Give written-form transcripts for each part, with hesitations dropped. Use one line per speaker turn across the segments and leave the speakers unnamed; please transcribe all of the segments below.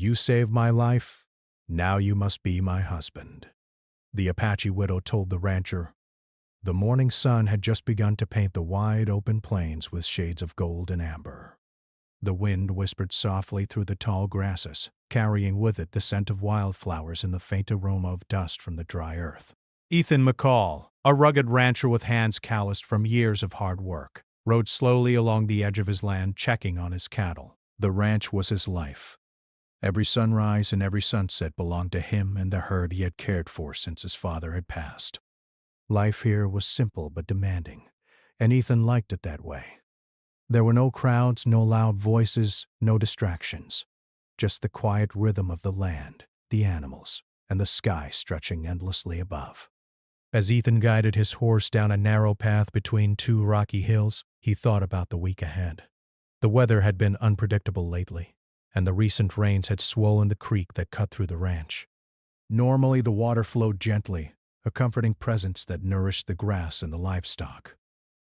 You saved my life. Now you must be my husband." The Apache widow told the rancher. The morning sun had just begun to paint the wide open plains with shades of gold and amber. The wind whispered softly through the tall grasses, carrying with it the scent of wildflowers and the faint aroma of dust from the dry earth. Ethan McCall, a rugged rancher with hands calloused from years of hard work, rode slowly along the edge of his land, checking on his cattle. The ranch was his life. Every sunrise and every sunset belonged to him and the herd he had cared for since his father had passed. Life here was simple but demanding, and Ethan liked it that way. There were no crowds, no loud voices, no distractions. Just the quiet rhythm of the land, the animals, and the sky stretching endlessly above. As Ethan guided his horse down a narrow path between two rocky hills, he thought about the week ahead. The weather had been unpredictable lately, and the recent rains had swollen the creek that cut through the ranch. Normally the water flowed gently, a comforting presence that nourished the grass and the livestock.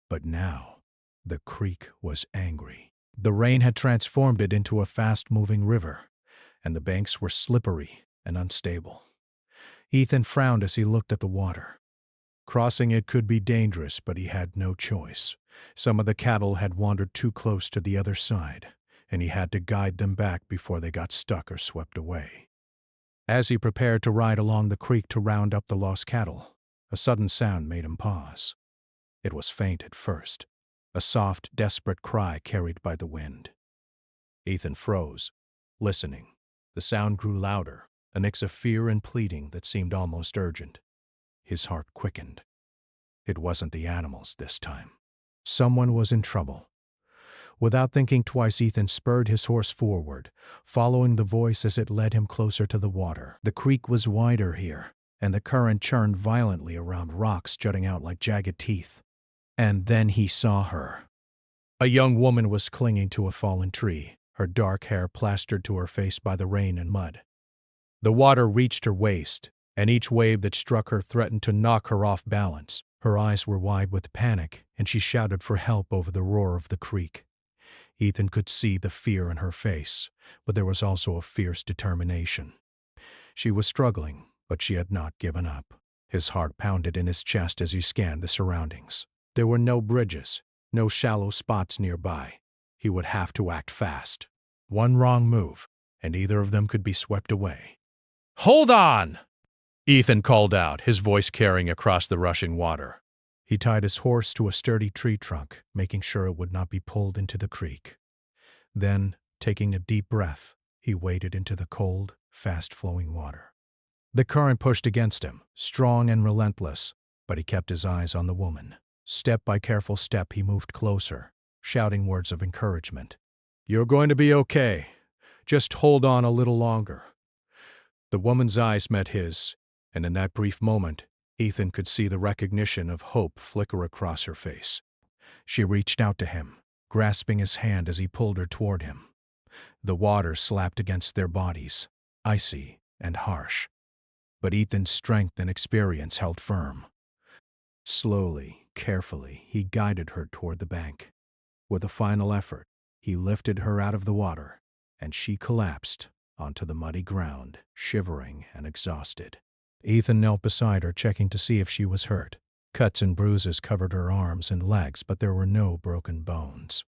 But now, the creek was angry. The rain had transformed it into a fast-moving river, and the banks were slippery and unstable. Ethan frowned as he looked at the water. Crossing it could be dangerous, but he had no choice. Some of the cattle had wandered too close to the other side, and he had to guide them back before they got stuck or swept away. As he prepared to ride along the creek to round up the lost cattle, a sudden sound made him pause. It was faint at first, a soft, desperate cry carried by the wind. Ethan froze, listening. The sound grew louder, a mix of fear and pleading that seemed almost urgent. His heart quickened. It wasn't the animals this time. Someone was in trouble. Without thinking twice, Ethan spurred his horse forward, following the voice as it led him closer to the water. The creek was wider here, and the current churned violently around rocks jutting out like jagged teeth. And then he saw her. A young woman was clinging to a fallen tree, her dark hair plastered to her face by the rain and mud. The water reached her waist, and each wave that struck her threatened to knock her off balance. Her eyes were wide with panic, and she shouted for help over the roar of the creek. Ethan could see the fear in her face, but there was also a fierce determination. She was struggling, but she had not given up. His heart pounded in his chest as he scanned the surroundings. There were no bridges, no shallow spots nearby. He would have to act fast. One wrong move, and either of them could be swept away. "Hold on!" Ethan called out, his voice carrying across the rushing water. He tied his horse to a sturdy tree trunk, making sure it would not be pulled into the creek. Then, taking a deep breath, he waded into the cold, fast-flowing water. The current pushed against him, strong and relentless, but he kept his eyes on the woman. Step by careful step, he moved closer, shouting words of encouragement. "You're going to be okay. Just hold on a little longer." The woman's eyes met his, and in that brief moment, Ethan could see the recognition of hope flicker across her face. She reached out to him, grasping his hand as he pulled her toward him. The water slapped against their bodies, icy and harsh. But Ethan's strength and experience held firm. Slowly, carefully, he guided her toward the bank. With a final effort, he lifted her out of the water, and she collapsed onto the muddy ground, shivering and exhausted. Ethan knelt beside her, checking to see if she was hurt. Cuts and bruises covered her arms and legs, but there were no broken bones.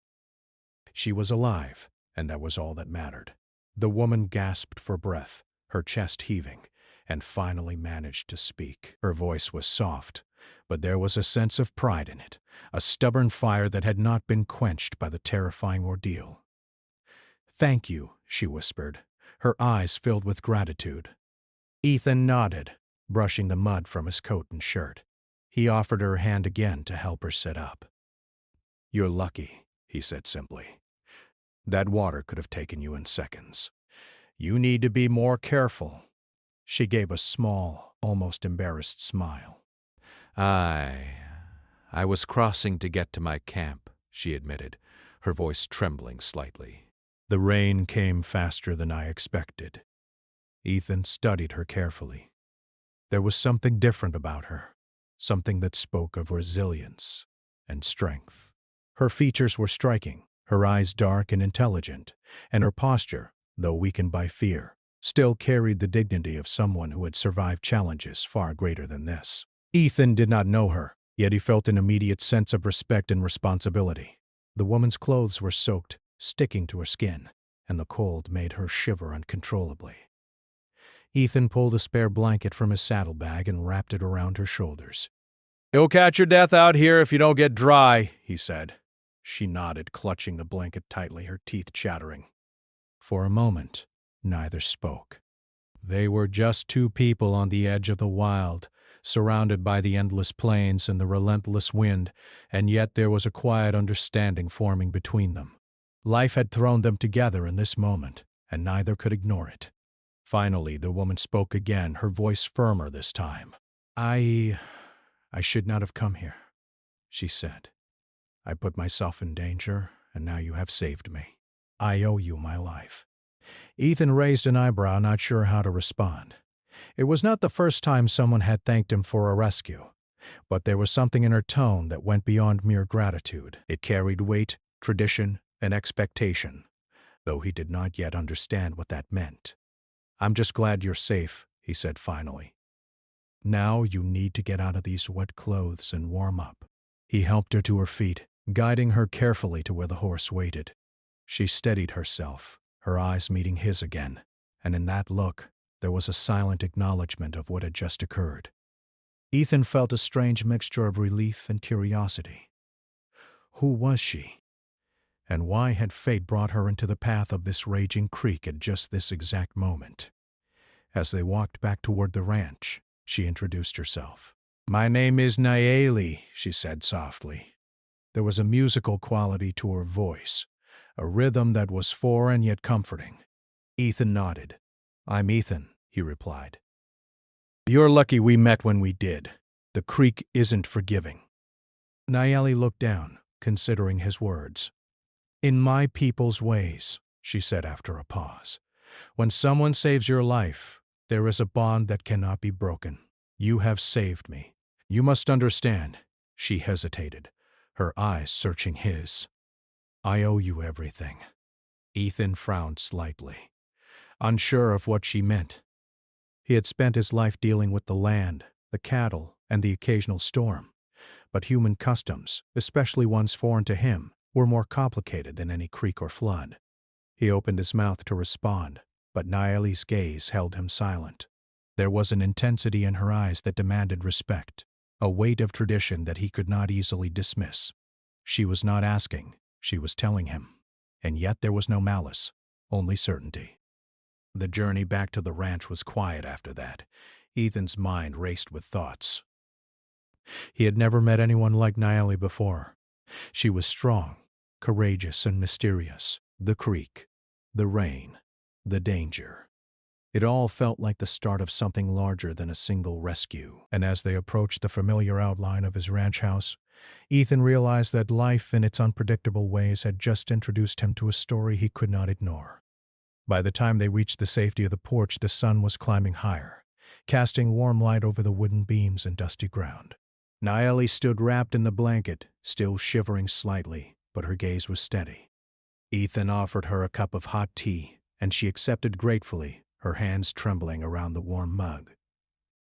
She was alive, and that was all that mattered. The woman gasped for breath, her chest heaving, and finally managed to speak. Her voice was soft, but there was a sense of pride in it, a stubborn fire that had not been quenched by the terrifying ordeal. "Thank you," she whispered, her eyes filled with gratitude. Ethan nodded, brushing the mud from his coat and shirt. He offered her a hand again to help her sit up. "You're lucky," he said simply. "That water could have taken you in seconds. You need to be more careful." She gave a small, almost embarrassed smile.
I was crossing to get to my camp," she admitted, her voice trembling slightly.
"The rain came faster than I expected." Ethan studied her carefully. There was something different about her, something that spoke of resilience and strength. Her features were striking, her eyes dark and intelligent, and her posture, though weakened by fear, still carried the dignity of someone who had survived challenges far greater than this. Ethan did not know her, yet he felt an immediate sense of respect and responsibility. The woman's clothes were soaked, sticking to her skin, and the cold made her shiver uncontrollably. Ethan pulled a spare blanket from his saddlebag and wrapped it around her shoulders. "You'll catch your death out here if you don't get dry," he said. She nodded, clutching the blanket tightly, her teeth chattering. For a moment, neither spoke. They were just two people on the edge of the wild, surrounded by the endless plains and the relentless wind, and yet there was a quiet understanding forming between them. Life had thrown them together in this moment, and neither could ignore it. Finally, the woman spoke again, her voice firmer this time. I should not have come here," she said. "I put myself in danger, and now you have saved me. I owe you my life." Ethan raised an eyebrow, not sure how to respond. It was not the first time someone had thanked him for a rescue, but there was something in her tone that went beyond mere gratitude. It carried weight, tradition, and expectation, though he did not yet understand what that meant. "I'm just glad you're safe," he said finally. "Now you need to get out of these wet clothes and warm up." He helped her to her feet, guiding her carefully to where the horse waited. She steadied herself, her eyes meeting his again, and in that look there was a silent acknowledgement of what had just occurred. Ethan felt a strange mixture of relief and curiosity. Who was she? And why had fate brought her into the path of this raging creek at just this exact moment? As they walked back toward the ranch, she introduced herself. "My name is Nayeli," she said softly. There was a musical quality to her voice, a rhythm that was foreign and yet comforting. Ethan nodded. "I'm Ethan," he replied. "You're lucky we met when we did. The creek isn't forgiving." Nayeli looked down, considering his words. "In my people's ways," she said after a pause, "when someone saves your life, there is a bond that cannot be broken. You have saved me. You must understand." She hesitated, her eyes searching his. "I owe you everything." Ethan frowned slightly, unsure of what she meant. He had spent his life dealing with the land, the cattle, and the occasional storm, but human customs, especially ones foreign to him, were more complicated than any creek or flood. He opened his mouth to respond, but Nayeli's gaze held him silent. There was an intensity in her eyes that demanded respect, a weight of tradition that he could not easily dismiss. She was not asking, she was telling him. And yet there was no malice, only certainty. The journey back to the ranch was quiet after that. Ethan's mind raced with thoughts. He had never met anyone like Nayeli before. She was strong, courageous, and mysterious. The creek, the rain, the danger. It all felt like the start of something larger than a single rescue. And as they approached the familiar outline of his ranch house, Ethan realized that life in its unpredictable ways had just introduced him to a story he could not ignore. By the time they reached the safety of the porch, the sun was climbing higher, casting warm light over the wooden beams and dusty ground. Nayeli stood wrapped in the blanket, still shivering slightly, but her gaze was steady. Ethan offered her a cup of hot tea, and she accepted gratefully, her hands trembling around the warm mug.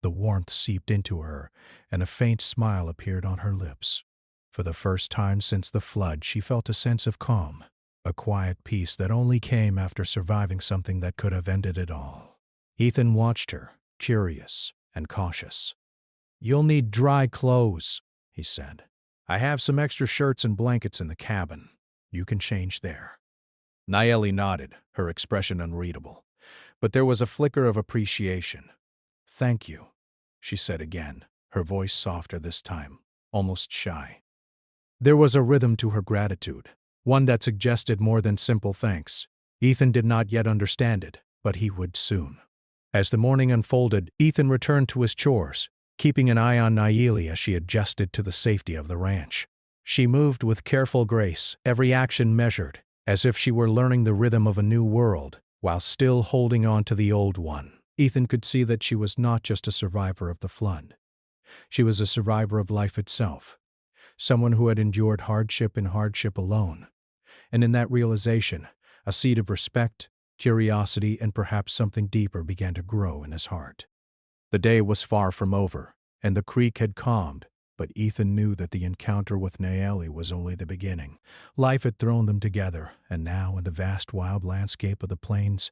The warmth seeped into her, and a faint smile appeared on her lips. For the first time since the flood, she felt a sense of calm, a quiet peace that only came after surviving something that could have ended it all. Ethan watched her, curious and cautious. "You'll need dry clothes," he said. "I have some extra shirts and blankets in the cabin. You can change there." Nayeli nodded, her expression unreadable, but there was a flicker of appreciation. "Thank you," she said again, her voice softer this time, almost shy. There was a rhythm to her gratitude, one that suggested more than simple thanks. Ethan did not yet understand it, but he would soon. As the morning unfolded, Ethan returned to his chores, keeping an eye on Nayeli as she adjusted to the safety of the ranch. She moved with careful grace, every action measured, as if she were learning the rhythm of a new world, while still holding on to the old one. Ethan could see that she was not just a survivor of the flood. She was a survivor of life itself, someone who had endured hardship and hardship alone. And in that realization, a seed of respect, Curiosity and perhaps something deeper began to grow in his heart. The day was far from over, and the creek had calmed, but Ethan knew that the encounter with Naeli was only the beginning. Life had thrown them together, and now in the vast wild landscape of the plains,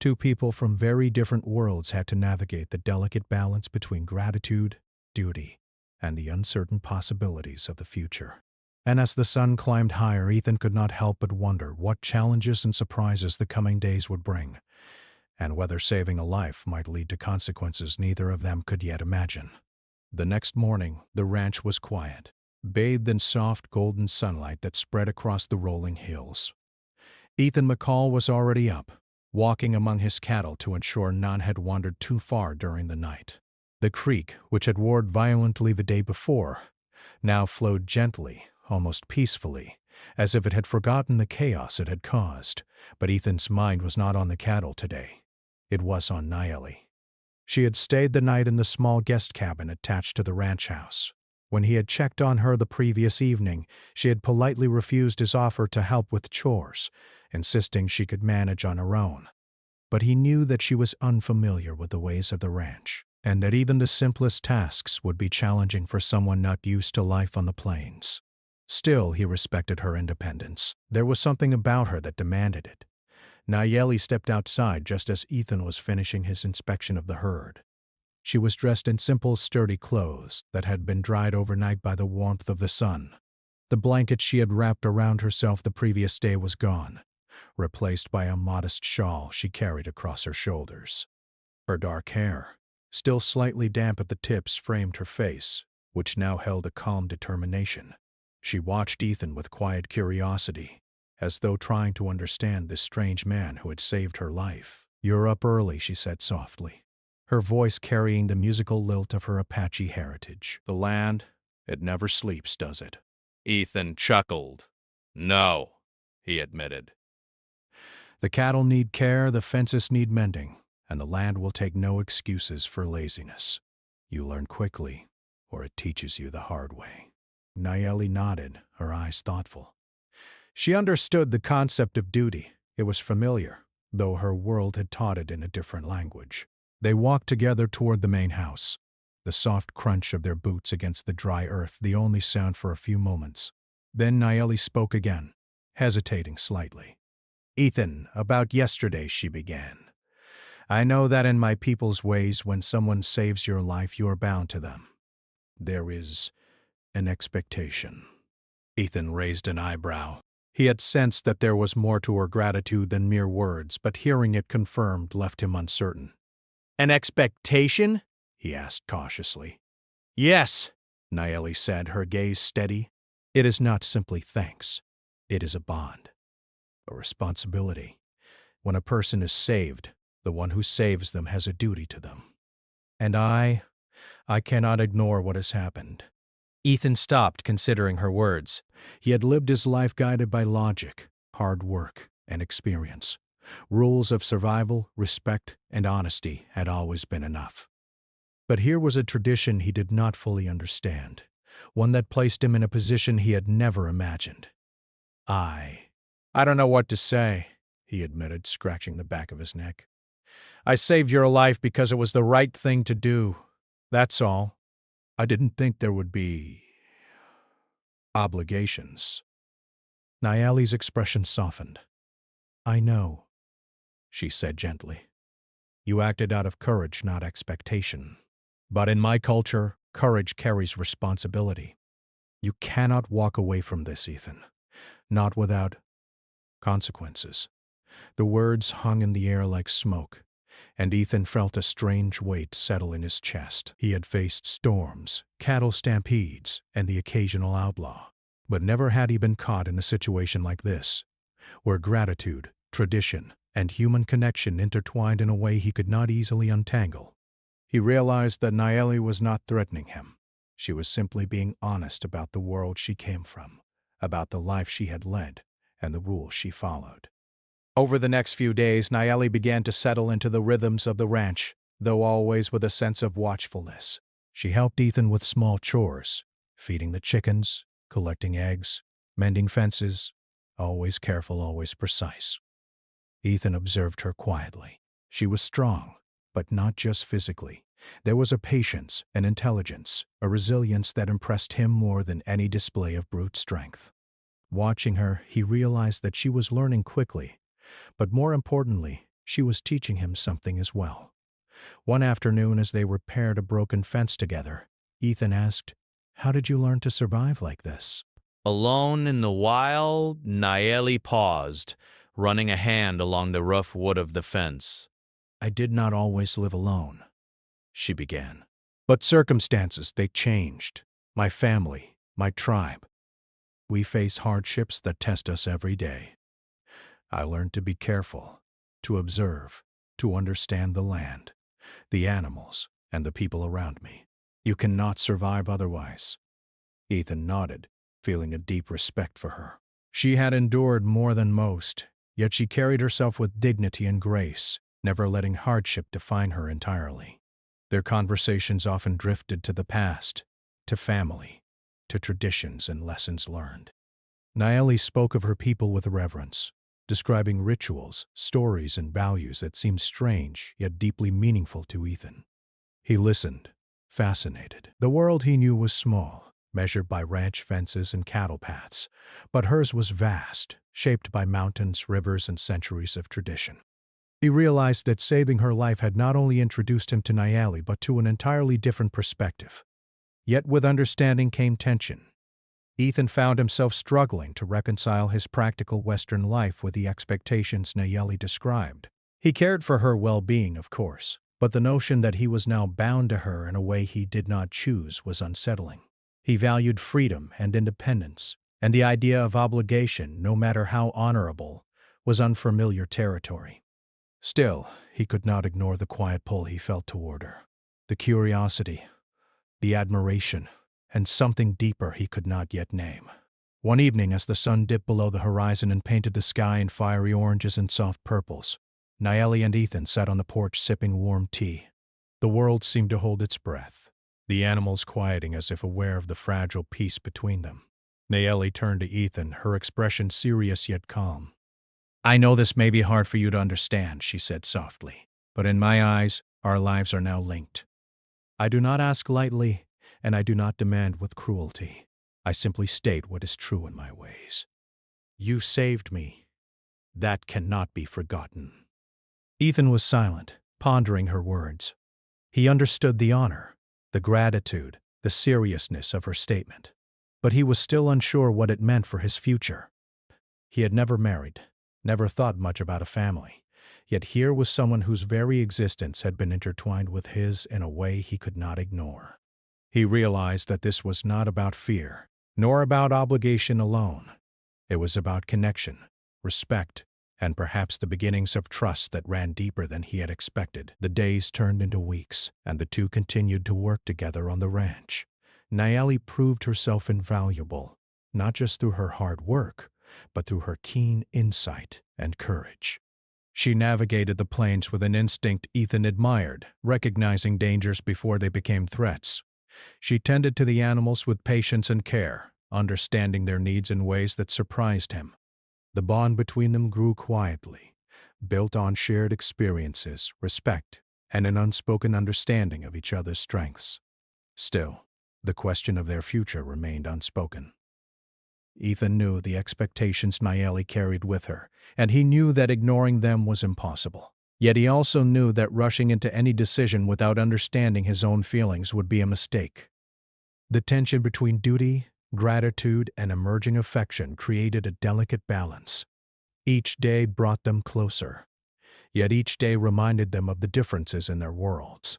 two people from very different worlds had to navigate the delicate balance between gratitude, duty, and the uncertain possibilities of the future. And as the sun climbed higher, Ethan could not help but wonder what challenges and surprises the coming days would bring, and whether saving a life might lead to consequences neither of them could yet imagine. The next morning, the ranch was quiet, bathed in soft golden sunlight that spread across the rolling hills. Ethan McCall was already up, walking among his cattle to ensure none had wandered too far during the night. The creek, which had roared violently the day before, now flowed gently, almost peacefully, as if it had forgotten the chaos it had caused. But Ethan's mind was not on the cattle today. It was on Naeli. She had stayed the night in the small guest cabin attached to the ranch house. When he had checked on her the previous evening, she had politely refused his offer to help with chores, insisting she could manage on her own. But he knew that she was unfamiliar with the ways of the ranch, and that even the simplest tasks would be challenging for someone not used to life on the plains. Still, he respected her independence. There was something about her that demanded it. Nayeli stepped outside just as Ethan was finishing his inspection of the herd. She was dressed in simple, sturdy clothes that had been dried overnight by the warmth of the sun. The blanket she had wrapped around herself the previous day was gone, replaced by a modest shawl she carried across her shoulders. Her dark hair, still slightly damp at the tips, framed her face, which now held a calm determination. She watched Ethan with quiet curiosity, as though trying to understand this strange man who had saved her life. "You're up early," she said softly, her voice carrying the musical lilt of her Apache heritage.
"The land, it never sleeps, does it?" Ethan chuckled. "No," he admitted.
"The cattle need care, the fences need mending, and the land will take no excuses for laziness. You learn quickly, or it teaches you the hard way." Naeli nodded, her eyes thoughtful. She understood the concept of duty. It was familiar, though her world had taught it in a different language. They walked together toward the main house, the soft crunch of their boots against the dry earth the only sound for a few moments. Then Naeli spoke again, hesitating slightly. "Ethan, about yesterday," she began. "I know that in my people's ways, when someone saves your life, you are bound to them. There is an expectation." Ethan raised an eyebrow. He had sensed that there was more to her gratitude than mere words, but hearing it confirmed left him uncertain. "An expectation?" he asked cautiously. "Yes," Naeli said, her gaze steady. "It is not simply thanks. It is a bond, a responsibility. When a person is saved, the one who saves them has a duty to them. And I cannot ignore what has happened." Ethan stopped, considering her words. He had lived his life guided by logic, hard work, and experience. Rules of survival, respect, and honesty had always been enough. But here was a tradition he did not fully understand, one that placed him in a position he had never imagined. I don't know what to say," he admitted, scratching the back of his neck. "I saved your life because it was the right thing to do. That's all. I didn't think there would be obligations." Naeli's expression softened. "I know," she said gently. "You acted out of courage, not expectation. But in my culture, courage carries responsibility. You cannot walk away from this, Ethan. Not without consequences." The words hung in the air like smoke, and Ethan felt a strange weight settle in his chest. He had faced storms, cattle stampedes, and the occasional outlaw, but never had he been caught in a situation like this, where gratitude, tradition, and human connection intertwined in a way he could not easily untangle. He realized that Naeli was not threatening him. She was simply being honest about the world she came from, about the life she had led, and the rules she followed. Over the next few days, Naeli began to settle into the rhythms of the ranch, though always with a sense of watchfulness. She helped Ethan with small chores, feeding the chickens, collecting eggs, mending fences, always careful, always precise. Ethan observed her quietly. She was strong, but not just physically. There was a patience, an intelligence, a resilience that impressed him more than any display of brute strength. Watching her, he realized that she was learning quickly, but more importantly, she was teaching him something as well. One afternoon, as they repaired a broken fence together, Ethan asked, "How did you learn to survive like this?"
Alone in the wild, Naeli paused, running a hand along the rough wood of the fence.
"I did not always live alone," she began. "But circumstances, they changed. My family, my tribe. We face hardships that test us every day. I learned to be careful, to observe, to understand the land, the animals, and the people around me. You cannot survive otherwise." Ethan nodded, feeling a deep respect for her. She had endured more than most, yet she carried herself with dignity and grace, never letting hardship define her entirely. Their conversations often drifted to the past, to family, to traditions and lessons learned. Naeli spoke of her people with reverence, describing rituals, stories, and values that seemed strange yet deeply meaningful to Ethan. He listened, fascinated. The world he knew was small, measured by ranch fences and cattle paths, but hers was vast, shaped by mountains, rivers, and centuries of tradition. He realized that saving her life had not only introduced him to Naeli but to an entirely different perspective. Yet with understanding came tension. Ethan found himself struggling to reconcile his practical Western life with the expectations Naeli described. He cared for her well-being, of course, but the notion that he was now bound to her in a way he did not choose was unsettling. He valued freedom and independence, and the idea of obligation, no matter how honorable, was unfamiliar territory. Still, he could not ignore the quiet pull he felt toward her. The curiosity, the admiration, and something deeper he could not yet name. One evening, as the sun dipped below the horizon and painted the sky in fiery oranges and soft purples, Naeli and Ethan sat on the porch sipping warm tea. The world seemed to hold its breath, the animals quieting as if aware of the fragile peace between them. Naeli turned to Ethan, her expression serious yet calm. "I know this may be hard for you to understand," she said softly, "but in my eyes, our lives are now linked. I do not ask lightly, and I do not demand with cruelty. I simply state what is true in my ways. You saved me. That cannot be forgotten." Ethan was silent, pondering her words. He understood the honor, the gratitude, the seriousness of her statement, but he was still unsure what it meant for his future. He had never married, never thought much about a family, yet here was someone whose very existence had been intertwined with his in a way he could not ignore. He realized that this was not about fear, nor about obligation alone. It was about connection, respect, and perhaps the beginnings of trust that ran deeper than he had expected. The days turned into weeks, and the two continued to work together on the ranch. Naeli proved herself invaluable, not just through her hard work, but through her keen insight and courage. She navigated the plains with an instinct Ethan admired, recognizing dangers before they became threats. She tended to the animals with patience and care, understanding their needs in ways that surprised him. The bond between them grew quietly, built on shared experiences, respect, and an unspoken understanding of each other's strengths. Still, the question of their future remained unspoken. Ethan knew the expectations Naeli carried with her, and he knew that ignoring them was impossible. Yet he also knew that rushing into any decision without understanding his own feelings would be a mistake. The tension between duty, gratitude, and emerging affection created a delicate balance. Each day brought them closer, yet each day reminded them of the differences in their worlds,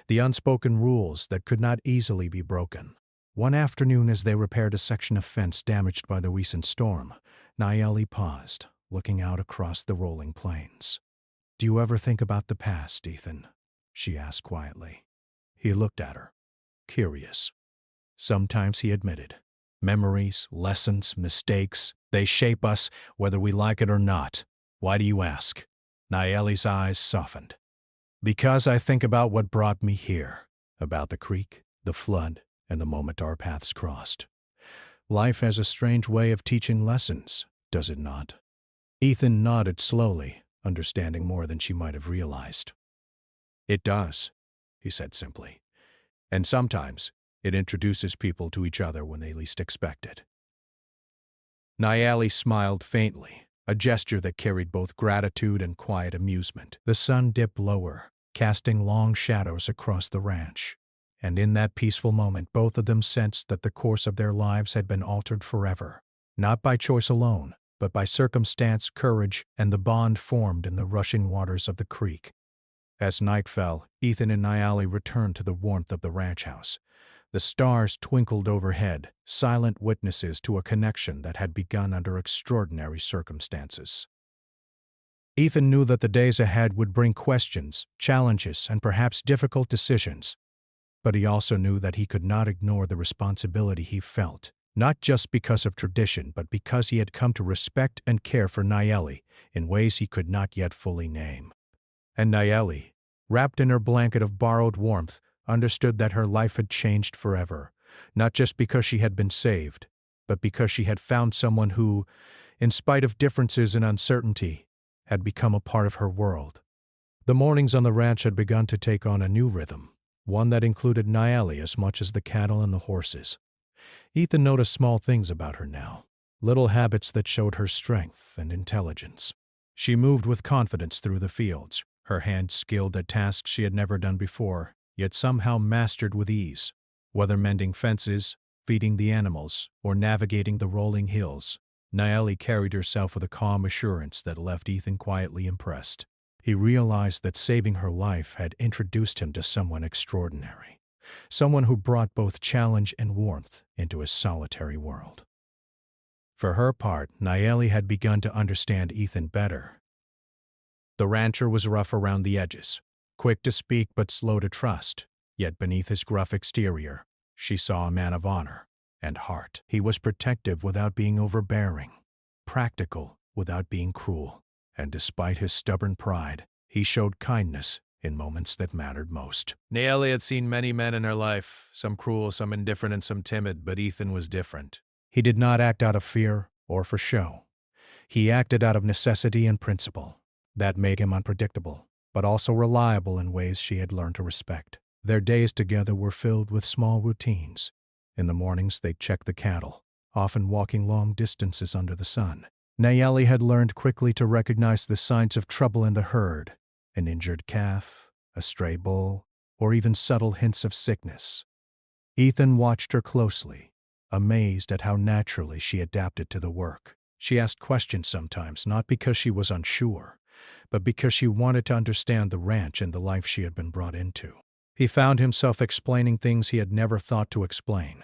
the unspoken rules that could not easily be broken. One afternoon, as they repaired a section of fence damaged by the recent storm, Naeli paused, looking out across the rolling plains. "Do you ever think about the past, Ethan?" she asked quietly. He looked at her, curious. "Sometimes," he admitted. "Memories, lessons, mistakes, they shape us whether we like it or not. Why do you ask?" Naeli's eyes softened. "Because I think about what brought me here, about the creek, the flood, and the moment our paths crossed. Life has a strange way of teaching lessons, does it not?" Ethan nodded slowly, understanding more than she might have realized. "It does," he said simply. "And sometimes it introduces people to each other when they least expect it." Nayeli smiled faintly, a gesture that carried both gratitude and quiet amusement. The sun dipped lower, casting long shadows across the ranch, and in that peaceful moment both of them sensed that the course of their lives had been altered forever, not by choice alone, but by circumstance, courage, and the bond formed in the rushing waters of the creek. As night fell, Ethan and Nayeli returned to the warmth of the ranch house. The stars twinkled overhead, silent witnesses to a connection that had begun under extraordinary circumstances. Ethan knew that the days ahead would bring questions, challenges, and perhaps difficult decisions, but he also knew that he could not ignore the responsibility he felt, not just because of tradition, but because he had come to respect and care for Nayeli in ways he could not yet fully name. And Nayeli, wrapped in her blanket of borrowed warmth, understood that her life had changed forever, not just because she had been saved, but because she had found someone who, in spite of differences and uncertainty, had become a part of her world. The mornings on the ranch had begun to take on a new rhythm, one that included Nayeli as much as the cattle and the horses. Ethan noticed small things about her now, little habits that showed her strength and intelligence. She moved with confidence through the fields, her hands skilled at tasks she had never done before, yet somehow mastered with ease. Whether mending fences, feeding the animals, or navigating the rolling hills, Nayeli carried herself with a calm assurance that left Ethan quietly impressed. He realized that saving her life had introduced him to someone extraordinary, someone who brought both challenge and warmth into his solitary world. For her part, Nayeli had begun to understand Ethan better. The rancher was rough around the edges, quick to speak but slow to trust, yet beneath his gruff exterior, she saw a man of honor and heart. He was protective without being overbearing, practical without being cruel, and despite his stubborn pride, he showed kindness in moments that mattered most. Nayeli had seen many men in her life, some cruel, some indifferent, and some timid, but Ethan was different. He did not act out of fear or for show. He acted out of necessity and principle. That made him unpredictable, but also reliable in ways she had learned to respect. Their days together were filled with small routines. In the mornings, they'd check the cattle, often walking long distances under the sun. Nayeli had learned quickly to recognize the signs of trouble in the herd, an injured calf, a stray bull, or even subtle hints of sickness. Ethan watched her closely, amazed at how naturally she adapted to the work. She asked questions sometimes, not because she was unsure, but because she wanted to understand the ranch and the life she had been brought into. He found himself explaining things he had never thought to explain,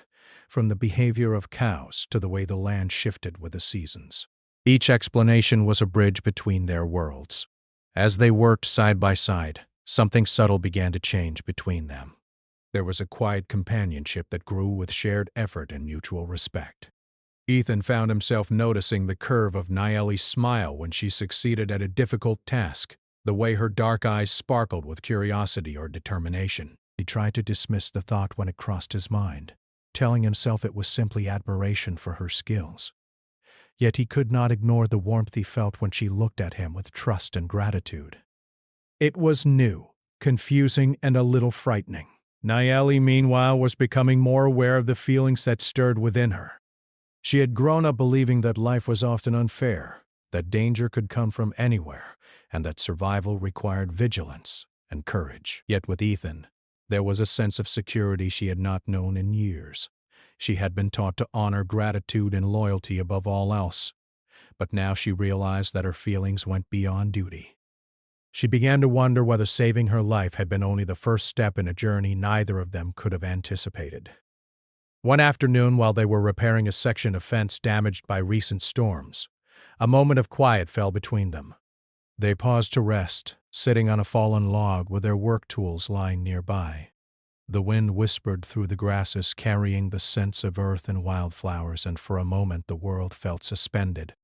from the behavior of cows to the way the land shifted with the seasons. Each explanation was a bridge between their worlds. As they worked side by side, something subtle began to change between them. There was a quiet companionship that grew with shared effort and mutual respect. Ethan found himself noticing the curve of Nayeli's smile when she succeeded at a difficult task, the way her dark eyes sparkled with curiosity or determination. He tried to dismiss the thought when it crossed his mind, telling himself it was simply admiration for her skills. Yet he could not ignore the warmth he felt when she looked at him with trust and gratitude. It was new, confusing, and a little frightening. Nayeli, meanwhile, was becoming more aware of the feelings that stirred within her. She had grown up believing that life was often unfair, that danger could come from anywhere, and that survival required vigilance and courage. Yet with Ethan, there was a sense of security she had not known in years. She had been taught to honor gratitude and loyalty above all else, but now she realized that her feelings went beyond duty. She began to wonder whether saving her life had been only the first step in a journey neither of them could have anticipated. One afternoon, while they were repairing a section of fence damaged by recent storms, a moment of quiet fell between them. They paused to rest, sitting on a fallen log with their work tools lying nearby. The wind whispered through the grasses, carrying the scents of earth and wildflowers, and for a moment the world felt suspended.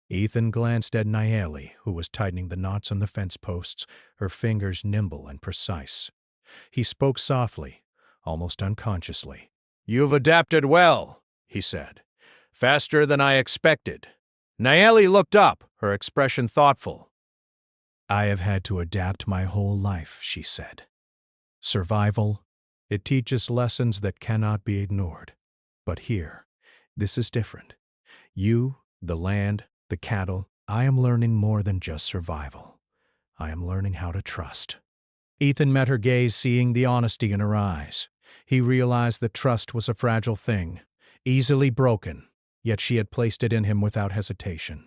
Ethan glanced at Nayeli, who was tightening the knots on the fence posts, her fingers nimble and precise. He spoke softly, almost unconsciously. "You've adapted well," he said. "Faster than I expected." Nayeli looked up, her expression thoughtful. I have had to adapt my whole life, she said. Survival, it teaches lessons that cannot be ignored. But here, this is different. You, the land, the cattle, I am learning more than just survival. I am learning how to trust. Ethan met her gaze, seeing the honesty in her eyes. He realized that trust was a fragile thing, easily broken, yet she had placed it in him without hesitation.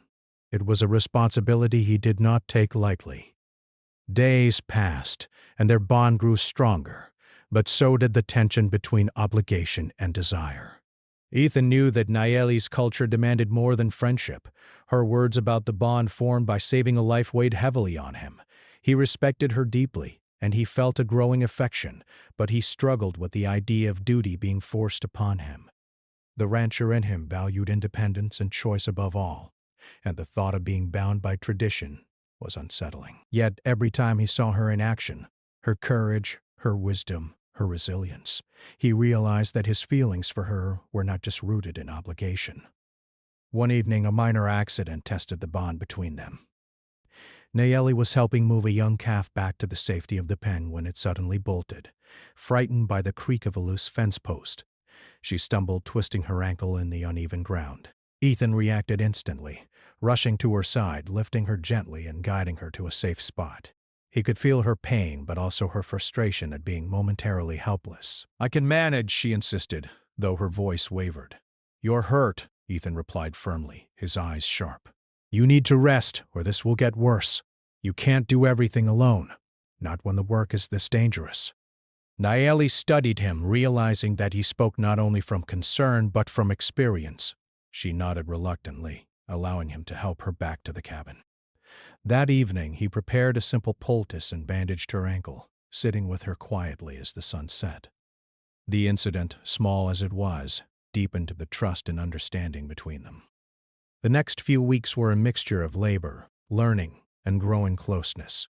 It was a responsibility he did not take lightly. Days passed, and their bond grew stronger, but so did the tension between obligation and desire. Ethan knew that Nayeli's culture demanded more than friendship. Her words about the bond formed by saving a life weighed heavily on him. He respected her deeply, and he felt a growing affection, but he struggled with the idea of duty being forced upon him. The rancher in him valued independence and choice above all, and the thought of being bound by tradition was unsettling. Yet every time he saw her in action, her courage, her wisdom, her resilience, he realized that his feelings for her were not just rooted in obligation. One evening, a minor accident tested the bond between them. Nayeli was helping move a young calf back to the safety of the pen when it suddenly bolted, frightened by the creak of a loose fence post. She stumbled, twisting her ankle in the uneven ground. Ethan reacted instantly, rushing to her side, lifting her gently and guiding her to a safe spot. He could feel her pain, but also her frustration at being momentarily helpless. "I can manage," she insisted, though her voice wavered. "You're hurt," Ethan replied firmly, his eyes sharp. "You need to rest, or this will get worse. You can't do everything alone, not when the work is this dangerous." Nayeli studied him, realizing that he spoke not only from concern but from experience. She nodded reluctantly, allowing him to help her back to the cabin. That evening, he prepared a simple poultice and bandaged her ankle, sitting with her quietly as the sun set. The incident, small as it was, deepened the trust and understanding between them. The next few weeks were a mixture of labor, learning, and growing closeness.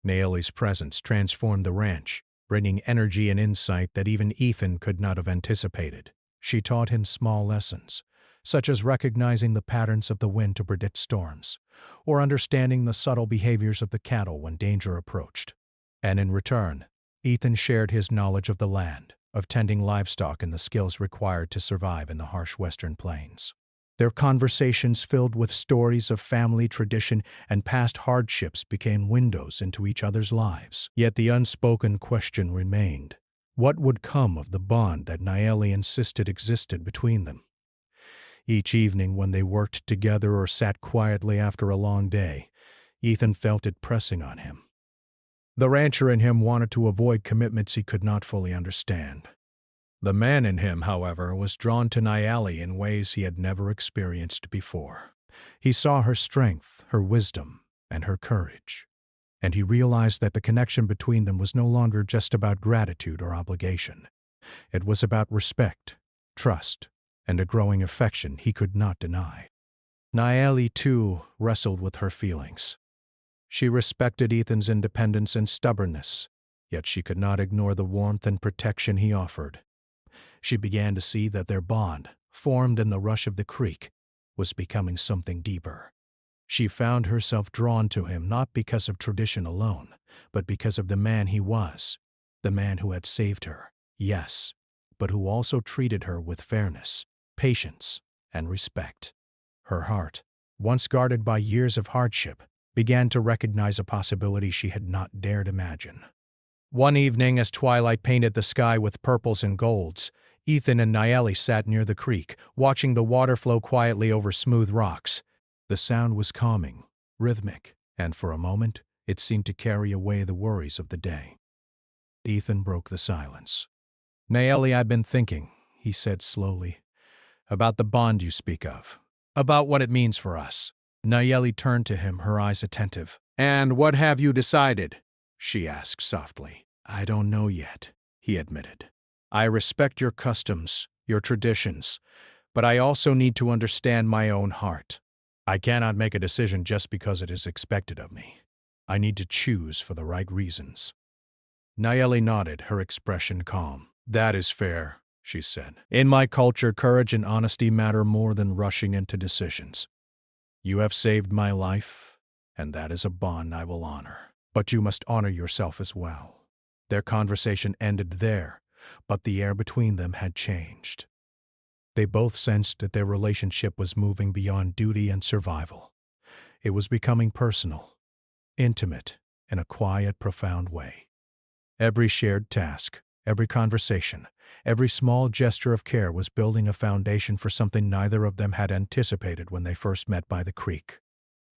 Nayeli's presence transformed the ranch, bringing energy and insight that even Ethan could not have anticipated. She taught him small lessons, such as recognizing the patterns of the wind to predict storms, or understanding the subtle behaviors of the cattle when danger approached. And in return, Ethan shared his knowledge of the land, of tending livestock and the skills required to survive in the harsh western plains. Their conversations, filled with stories of family tradition and past hardships, became windows into each other's lives. Yet the unspoken question remained: what would come of the bond that Nayeli insisted existed between them? Each evening when they worked together or sat quietly after a long day, Ethan felt it pressing on him. The rancher in him wanted to avoid commitments he could not fully understand. The man in him, however, was drawn to Nayeli in ways he had never experienced before. He saw her strength, her wisdom, and her courage, and he realized that the connection between them was no longer just about gratitude or obligation. It was about respect, trust, and a growing affection he could not deny. Nayeli, too, wrestled with her feelings. She respected Ethan's independence and stubbornness, yet she could not ignore the warmth and protection he offered. She began to see that their bond, formed in the rush of the creek, was becoming something deeper. She found herself drawn to him not because of tradition alone, but because of the man he was, the man who had saved her, yes, but who also treated her with fairness, patience, and respect. Her heart, once guarded by years of hardship, began to recognize a possibility she had not dared imagine. One evening, as twilight painted the sky with purples and golds, Ethan and Nayeli sat near the creek, watching the water flow quietly over smooth rocks. The sound was calming, rhythmic, and for a moment, it seemed to carry away the worries of the day. Ethan broke the silence. "Nayeli, I've been thinking," he said slowly, "about the bond you speak of, about what it means for us." Nayeli turned to him, her eyes attentive. "And what have you decided?" she asked softly. "I don't know yet," he admitted. "I respect your customs, your traditions, but I also need to understand my own heart. I cannot make a decision just because it is expected of me. I need to choose for the right reasons." Nayeli nodded, her expression calm. "That is fair," she said. "In my culture, courage and honesty matter more than rushing into decisions. You have saved my life, and that is a bond I will honor. But you must honor yourself as well." Their conversation ended there, but the air between them had changed. They both sensed that their relationship was moving beyond duty and survival. It was becoming personal, intimate, in a quiet, profound way. Every shared task, every conversation, every small gesture of care was building a foundation for something neither of them had anticipated when they first met by the creek.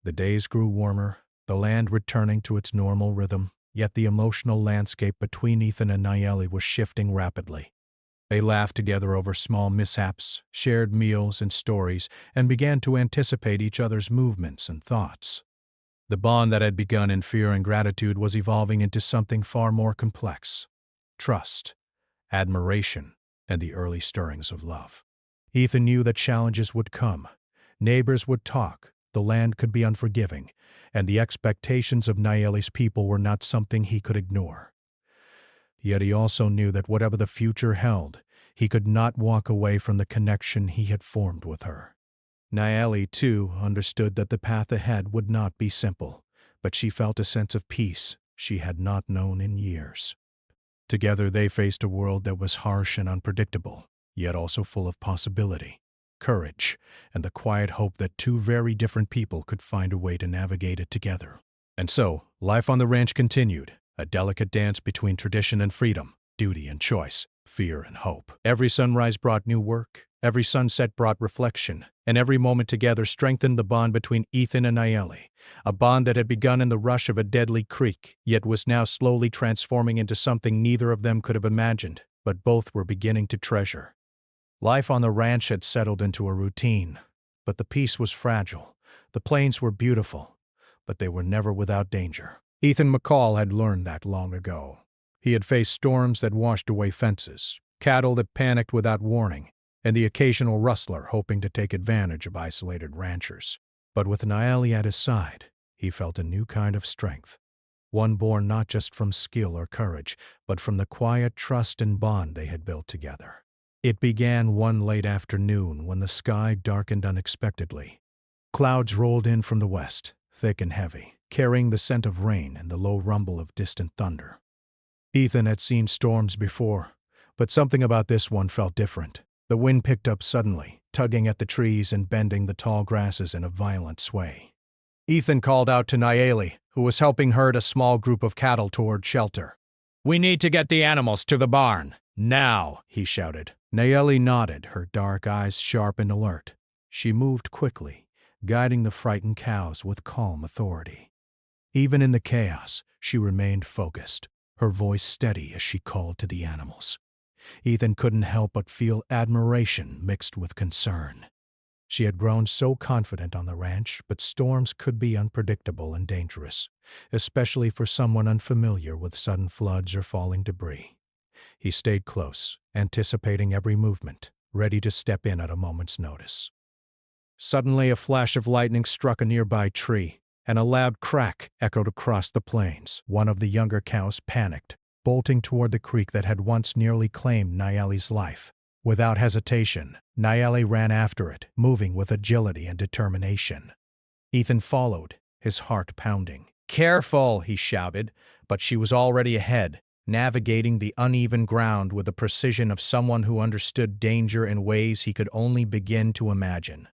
The days grew warmer, the land returning to its normal rhythm, yet the emotional landscape between Ethan and Nayeli was shifting rapidly. They laughed together over small mishaps, shared meals and stories, and began to anticipate each other's movements and thoughts. The bond that had begun in fear and gratitude was evolving into something far more complex: trust, admiration, and the early stirrings of love. Ethan knew that challenges would come. Neighbors would talk, the land could be unforgiving, and the expectations of Nayeli's people were not something he could ignore. Yet he also knew that whatever the future held, he could not walk away from the connection he had formed with her. Nayeli, too, understood that the path ahead would not be simple, but she felt a sense of peace she had not known in years. Together they faced a world that was harsh and unpredictable, yet also full of possibility, courage, and the quiet hope that two very different people could find a way to navigate it together. And so, life on the ranch continued, a delicate dance between tradition and freedom, duty and choice, fear and hope. Every sunrise brought new work, every sunset brought reflection, and every moment together strengthened the bond between Ethan and Nayeli, a bond that had begun in the rush of a deadly creek, yet was now slowly transforming into something neither of them could have imagined, but both were beginning to treasure. Life on the ranch had settled into a routine, but the peace was fragile. The plains were beautiful, but they were never without danger. Ethan McCall had learned that long ago. He had faced storms that washed away fences, cattle that panicked without warning, and the occasional rustler hoping to take advantage of isolated ranchers. But with Nayeli at his side, he felt a new kind of strength, one born not just from skill or courage, but from the quiet trust and bond they had built together. It began one late afternoon when the sky darkened unexpectedly. Clouds rolled in from the west, thick and heavy, carrying the scent of rain and the low rumble of distant thunder. Ethan had seen storms before, but something about this one felt different. The wind picked up suddenly, tugging at the trees and bending the tall grasses in a violent sway. Ethan called out to Nayeli, who was helping herd a small group of cattle toward shelter. "We need to get the animals to the barn, now," he shouted. Nayeli nodded, her dark eyes sharp and alert. She moved quickly, guiding the frightened cows with calm authority. Even in the chaos, she remained focused, her voice steady as she called to the animals. Ethan couldn't help but feel admiration mixed with concern. She had grown so confident on the ranch, but storms could be unpredictable and dangerous, especially for someone unfamiliar with sudden floods or falling debris. He stayed close, anticipating every movement, ready to step in at a moment's notice. Suddenly, a flash of lightning struck a nearby tree, and a loud crack echoed across the plains. One of the younger cows panicked, bolting toward the creek that had once nearly claimed Nayeli's life. Without hesitation, Nayeli ran after it, moving with agility and determination. Ethan followed, his heart pounding. "Careful!" he shouted, but she was already ahead, navigating the uneven ground with the precision of someone who understood danger in ways he could only begin to imagine.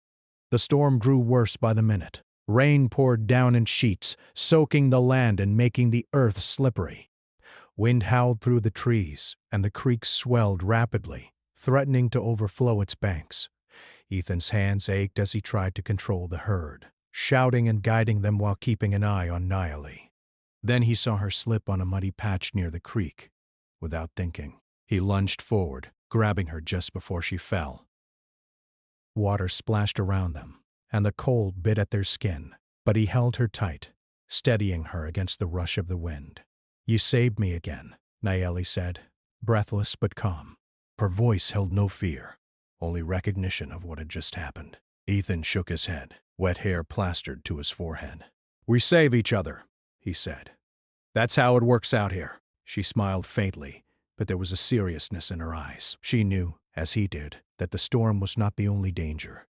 The storm grew worse by the minute. Rain poured down in sheets, soaking the land and making the earth slippery. Wind howled through the trees, and the creek swelled rapidly, threatening to overflow its banks. Ethan's hands ached as he tried to control the herd, shouting and guiding them while keeping an eye on Nayeli. Then he saw her slip on a muddy patch near the creek. Without thinking, he lunged forward, grabbing her just before she fell. Water splashed around them, and the cold bit at their skin, but he held her tight, steadying her against the rush of the wind. "You saved me again," Nayeli said, breathless but calm. Her voice held no fear, only recognition of what had just happened. Ethan shook his head, wet hair plastered to his forehead. "We save each other," he said. "That's how it works out here." She smiled faintly, but there was a seriousness in her eyes. She knew, as he did, that the storm was not the only danger.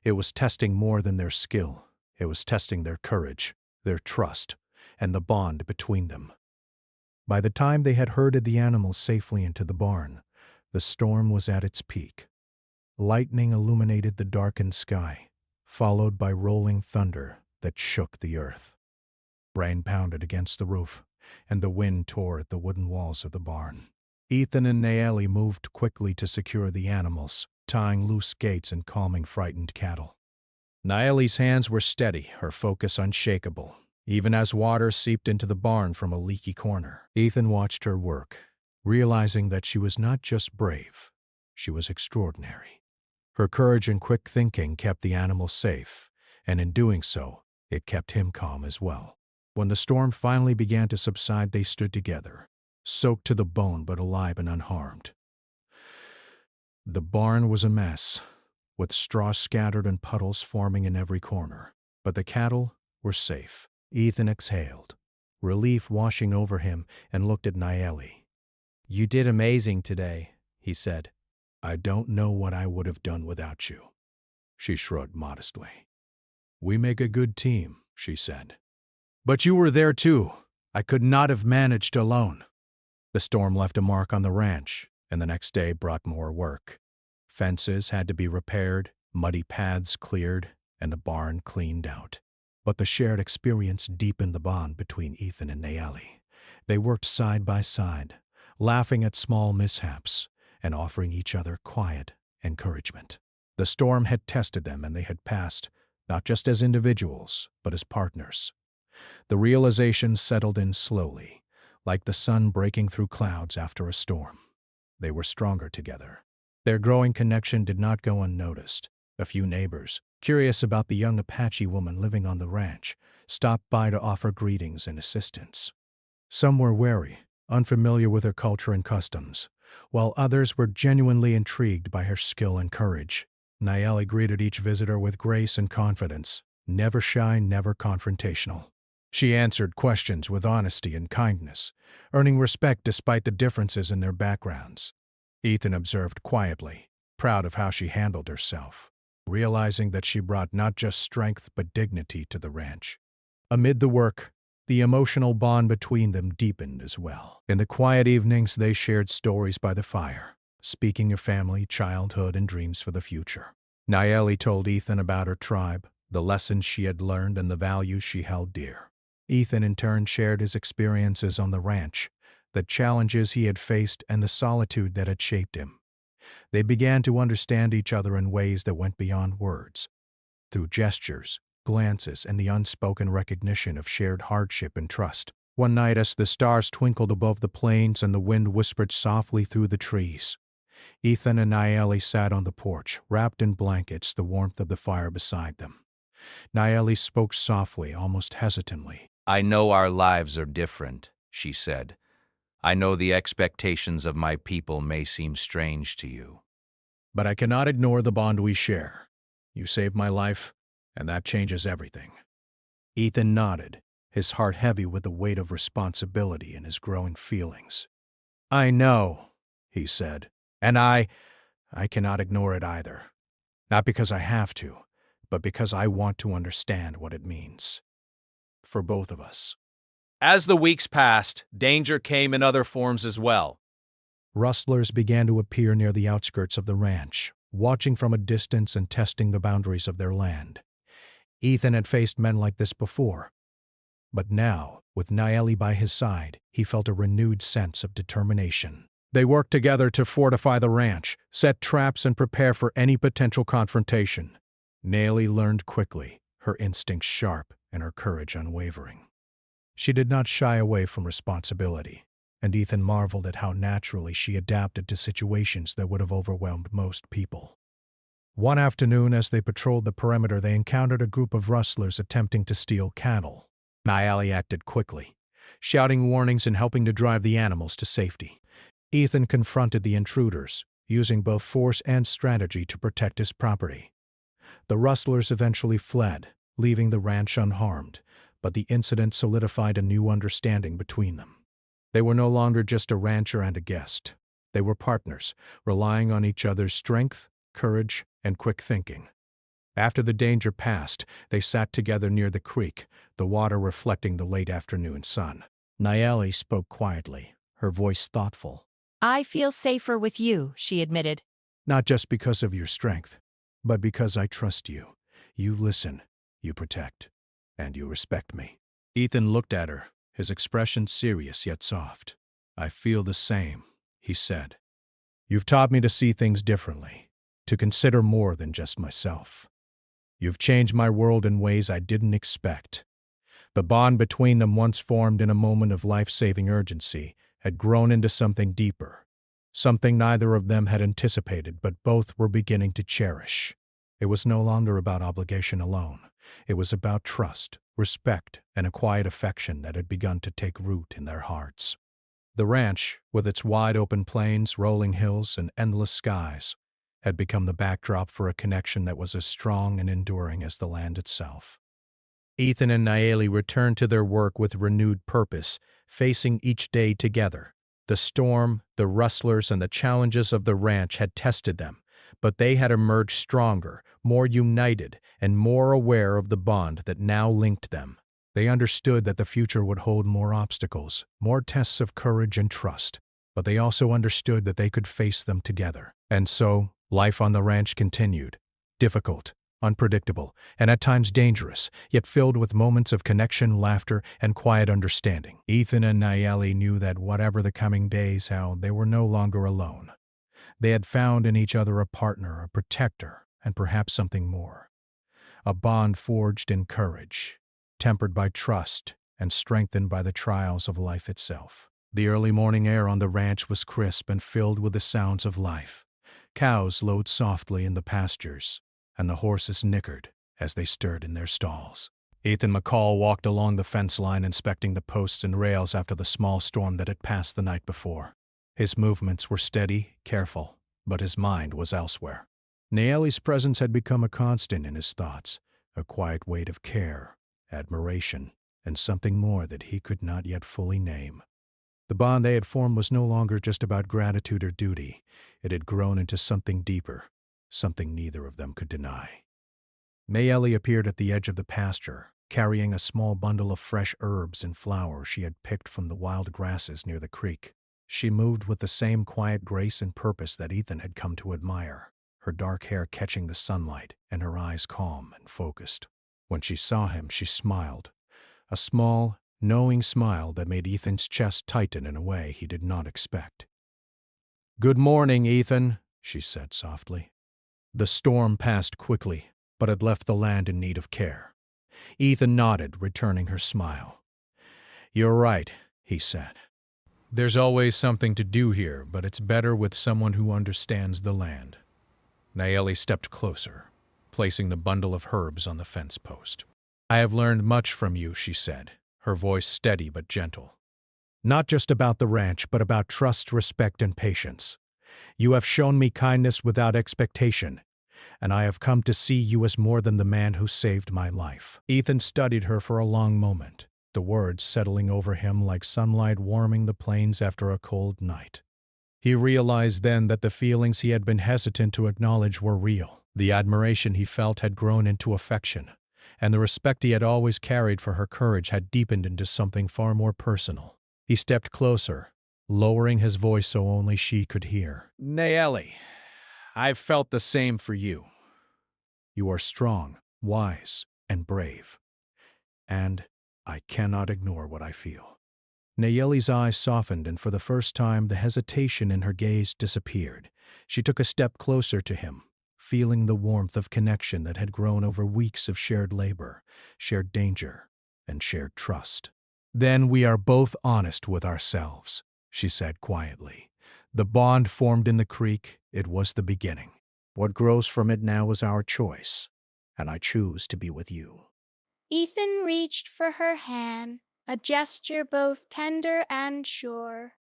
It was testing more than their skill. It was testing their courage, their trust, and the bond between them. By the time they had herded the animals safely into the barn, the storm was at its peak. Lightning illuminated the darkened sky, followed by rolling thunder that shook the earth. Rain pounded against the roof, and the wind tore at the wooden walls of the barn. Ethan and Naeli moved quickly to secure the animals, tying loose gates and calming frightened cattle. Naeli's hands were steady, her focus unshakable, even as water seeped into the barn from a leaky corner. Ethan watched her work, realizing that she was not just brave, she was extraordinary. Her courage and quick thinking kept the animals safe, and in doing so, it kept him calm as well. When the storm finally began to subside, they stood together, soaked to the bone but alive and unharmed. The barn was a mess, with straw scattered and puddles forming in every corner, but the cattle were safe. Ethan exhaled, relief washing over him, and looked at Naeli.
"You did amazing today," he said.
"I don't know what I would have done without you," she shrugged modestly. "We make a good team," she said. "But you were there too. I could not have managed alone." The storm left a mark on the ranch, and the next day brought more work. Fences had to be repaired, muddy paths cleared, and the barn cleaned out. But the shared experience deepened the bond between Ethan and Naeli. They worked side by side, laughing at small mishaps and offering each other quiet encouragement. The storm had tested them, and they had passed, not just as individuals, but as partners. The realization settled in slowly, like the sun breaking through clouds after a storm. They were stronger together. Their growing connection did not go unnoticed. A few neighbors, curious about the young Apache woman living on the ranch, stopped by to offer greetings and assistance. Some were wary, unfamiliar with her culture and customs, while others were genuinely intrigued by her skill and courage. Naeli greeted each visitor with grace and confidence, never shy, never confrontational. She answered questions with honesty and kindness, earning respect despite the differences in their backgrounds. Ethan observed quietly, proud of how she handled herself, realizing that she brought not just strength but dignity to the ranch. Amid the work, the emotional bond between them deepened as well. In the quiet evenings, they shared stories by the fire, speaking of family, childhood, and dreams for the future. Naeli told Ethan about her tribe, the lessons she had learned, and the values she held dear. Ethan in turn shared his experiences on the ranch, the challenges he had faced, and the solitude that had shaped him. They began to understand each other in ways that went beyond words, through gestures, glances, and the unspoken recognition of shared hardship and trust. One night, as the stars twinkled above the plains and the wind whispered softly through the trees, Ethan and Naeli sat on the porch, wrapped in blankets, the warmth of the fire beside them. Naeli spoke softly, almost hesitantly.
"I know our lives are different," she said. "I know the expectations of my people may seem strange to you.
"But I cannot ignore the bond we share. You saved my life, and that changes everything." Ethan nodded, his heart heavy with the weight of responsibility and his growing feelings. "I know," he said, "and I cannot ignore it either. Not because I have to, but because I want to understand what it means. For both of us."
As the weeks passed, danger came in other forms as well.
Rustlers began to appear near the outskirts of the ranch, watching from a distance and testing the boundaries of their land. Ethan had faced men like this before, but now, with Naeli by his side, he felt a renewed sense of determination. They worked together to fortify the ranch, set traps, and prepare for any potential confrontation. Naeli learned quickly, her instincts sharp and her courage unwavering. She did not shy away from responsibility, and Ethan marveled at how naturally she adapted to situations that would have overwhelmed most people. One afternoon, as they patrolled the perimeter, they encountered a group of rustlers attempting to steal cattle. Naeli acted quickly, shouting warnings and helping to drive the animals to safety. Ethan confronted the intruders, using both force and strategy to protect his property. The rustlers eventually fled, leaving the ranch unharmed, but the incident solidified a new understanding between them. They were no longer just a rancher and a guest. They were partners, relying on each other's strength, courage, and quick thinking. After the danger passed, they sat together near the creek, the water reflecting the late afternoon sun.
Nayeli spoke quietly, her voice thoughtful.
I feel safer with you, she admitted.
Not just because of your strength, but because I trust you. You listen, you protect, and you respect me. Ethan looked at her, his expression serious yet soft. I feel the same, he said. You've taught me to see things differently, to consider more than just myself. You've changed my world in ways I didn't expect. The bond between them, once formed in a moment of life-saving urgency, had grown into something deeper, something neither of them had anticipated but both were beginning to cherish. It was no longer about obligation alone. It was about trust, respect, and a quiet affection that had begun to take root in their hearts. The ranch, with its wide-open plains, rolling hills, and endless skies, had become the backdrop for a connection that was as strong and enduring as the land itself. Ethan and Nayeli returned to their work with renewed purpose, facing each day together. The storm, the rustlers, and the challenges of the ranch had tested them, but they had emerged stronger, more united, and more aware of the bond that now linked them. They understood that the future would hold more obstacles, more tests of courage and trust, but they also understood that they could face them together. And so, life on the ranch continued, difficult, unpredictable, and at times dangerous, yet filled with moments of connection, laughter, and quiet understanding. Ethan and Nayeli knew that whatever the coming days held, they were no longer alone. They had found in each other a partner, a protector, and perhaps something more. A bond forged in courage, tempered by trust, and strengthened by the trials of life itself. The early morning air on the ranch was crisp and filled with the sounds of life. Cows lowed softly in the pastures, and the horses nickered as they stirred in their stalls. Ethan McCall walked along the fence line, inspecting the posts and rails after the small storm that had passed the night before. His movements were steady, careful, but his mind was elsewhere. Nayeli's presence had become a constant in his thoughts, a quiet weight of care, admiration, and something more that he could not yet fully name. The bond they had formed was no longer just about gratitude or duty. It had grown into something deeper, something neither of them could deny. Nayeli appeared at the edge of the pasture, carrying a small bundle of fresh herbs and flowers she had picked from the wild grasses near the creek. She moved with the same quiet grace and purpose that Ethan had come to admire, her dark hair catching the sunlight and her eyes calm and focused. When she saw him, she smiled, a small, knowing smile that made Ethan's chest tighten in a way he did not expect. "Good morning, Ethan," she said softly. The storm passed quickly, but had left the land in need of care. Ethan nodded, returning her smile. "You're right," he said. "There's always something to do here, but it's better with someone who understands the land." Nayeli stepped closer, placing the bundle of herbs on the fence post. "I have learned much from you," she said, her voice steady but gentle. "Not just about the ranch, but about trust, respect, and patience. You have shown me kindness without expectation, and I have come to see you as more than the man who saved my life." Ethan studied her for a long moment, the words settling over him like sunlight warming the plains after a cold night. He realized then that the feelings he had been hesitant to acknowledge were real. The admiration he felt had grown into affection, and the respect he had always carried for her courage had deepened into something far more personal. He stepped closer, lowering his voice so only she could hear. "Nayeli, I've felt the same for you. You are strong, wise, and brave. And I cannot ignore what I feel." Nayeli's eyes softened, and for the first time the hesitation in her gaze disappeared. She took a step closer to him, feeling the warmth of connection that had grown over weeks of shared labor, shared danger, and shared trust. "Then we are both honest with ourselves," she said quietly. "The bond formed in the creek, it was the beginning. What grows from it now is our choice, and I choose to be with you."
Ethan reached for her hand, a gesture both tender and sure.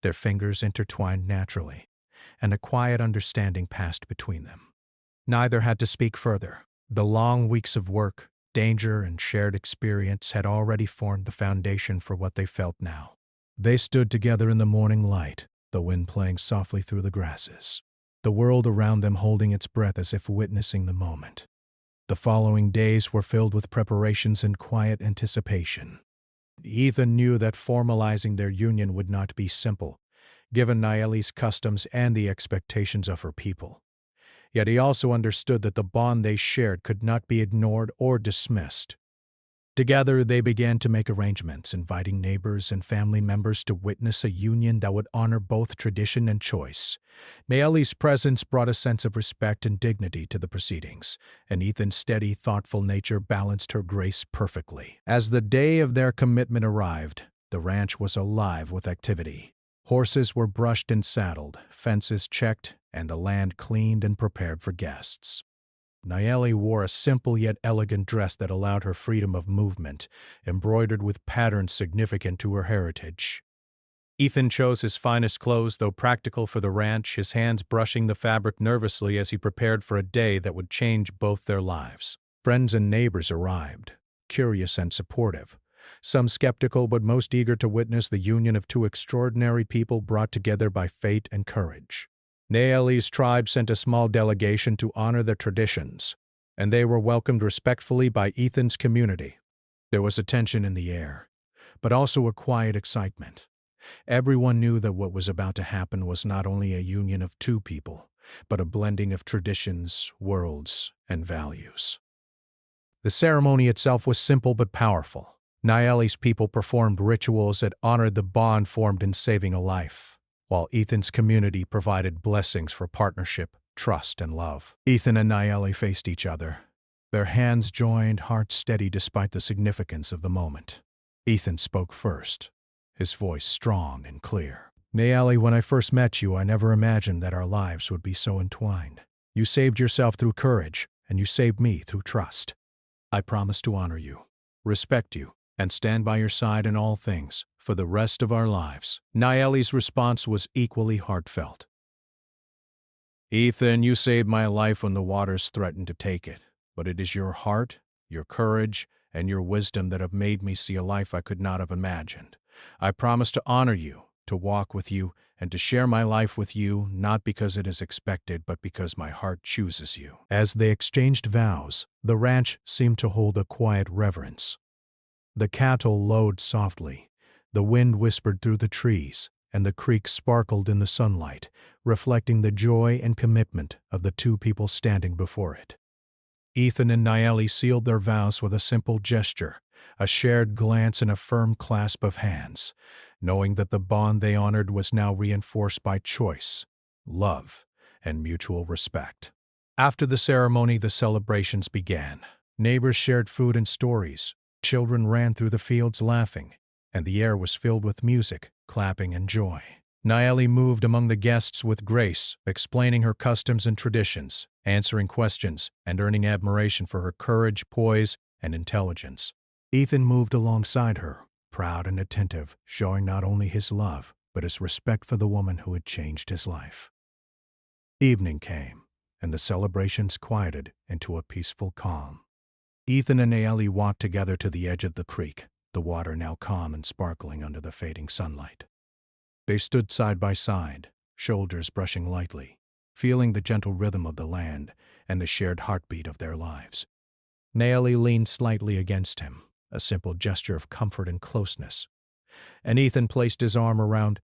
Their fingers intertwined naturally, and a quiet understanding passed between them. Neither had to speak further. The long weeks of work, danger, and shared experience had already formed the foundation for what they felt now. They stood together in the morning light, the wind playing softly through the grasses, the world around them holding its breath as if witnessing the moment. The following days were filled with preparations and quiet anticipation. Ethan knew that formalizing their union would not be simple, given Naeli's customs and the expectations of her people. Yet he also understood that the bond they shared could not be ignored or dismissed. Together, they began to make arrangements, inviting neighbors and family members to witness a union that would honor both tradition and choice. Naeli's presence brought a sense of respect and dignity to the proceedings, and Ethan's steady, thoughtful nature balanced her grace perfectly. As the day of their commitment arrived, the ranch was alive with activity. Horses were brushed and saddled, fences checked, and the land cleaned and prepared for guests. Naeli wore a simple yet elegant dress that allowed her freedom of movement, embroidered with patterns significant to her heritage. Ethan chose his finest clothes, though practical for the ranch, his hands brushing the fabric nervously as he prepared for a day that would change both their lives. Friends and neighbors arrived, curious and supportive, some skeptical but most eager to witness the union of two extraordinary people brought together by fate and courage. Naeli's tribe sent a small delegation to honor their traditions, and they were welcomed respectfully by Ethan's community. There was a tension in the air, but also a quiet excitement. Everyone knew that what was about to happen was not only a union of two people, but a blending of traditions, worlds, and values. The ceremony itself was simple but powerful. Naeli's people performed rituals that honored the bond formed in saving a life, while Ethan's community provided blessings for partnership, trust, and love. Ethan and Naeli faced each other, their hands joined, hearts steady despite the significance of the moment. Ethan spoke first, his voice strong and clear. "Naeli, when I first met you, I never imagined that our lives would be so entwined. You saved yourself through courage, and you saved me through trust. I promise to honor you, respect you, and stand by your side in all things for the rest of our lives." Naeli's response was equally heartfelt. "Ethan, you saved my life when the waters threatened to take it, but it is your heart, your courage, and your wisdom that have made me see a life I could not have imagined. I promise to honor you, to walk with you, and to share my life with you, not because it is expected, but because my heart chooses you." As they exchanged vows, the ranch seemed to hold a quiet reverence. The cattle lowed softly, the wind whispered through the trees, and the creek sparkled in the sunlight, reflecting the joy and commitment of the two people standing before it. Ethan and Naeli sealed their vows with a simple gesture, a shared glance and a firm clasp of hands, knowing that the bond they honored was now reinforced by choice, love, and mutual respect. After the ceremony, the celebrations began. Neighbors shared food and stories. Children ran through the fields laughing, and the air was filled with music, clapping, and joy. Naeli moved among the guests with grace, explaining her customs and traditions, answering questions, and earning admiration for her courage, poise, and intelligence. Ethan moved alongside her, proud and attentive, showing not only his love, but his respect for the woman who had changed his life. Evening came, and the celebrations quieted into a peaceful calm. Ethan and Naeli walked together to the edge of the creek, the water now calm and sparkling under the fading sunlight. They stood side by side, shoulders brushing lightly, feeling the gentle rhythm of the land and the shared heartbeat of their lives. Naeli leaned slightly against him, a simple gesture of comfort and closeness, and Ethan placed his arm around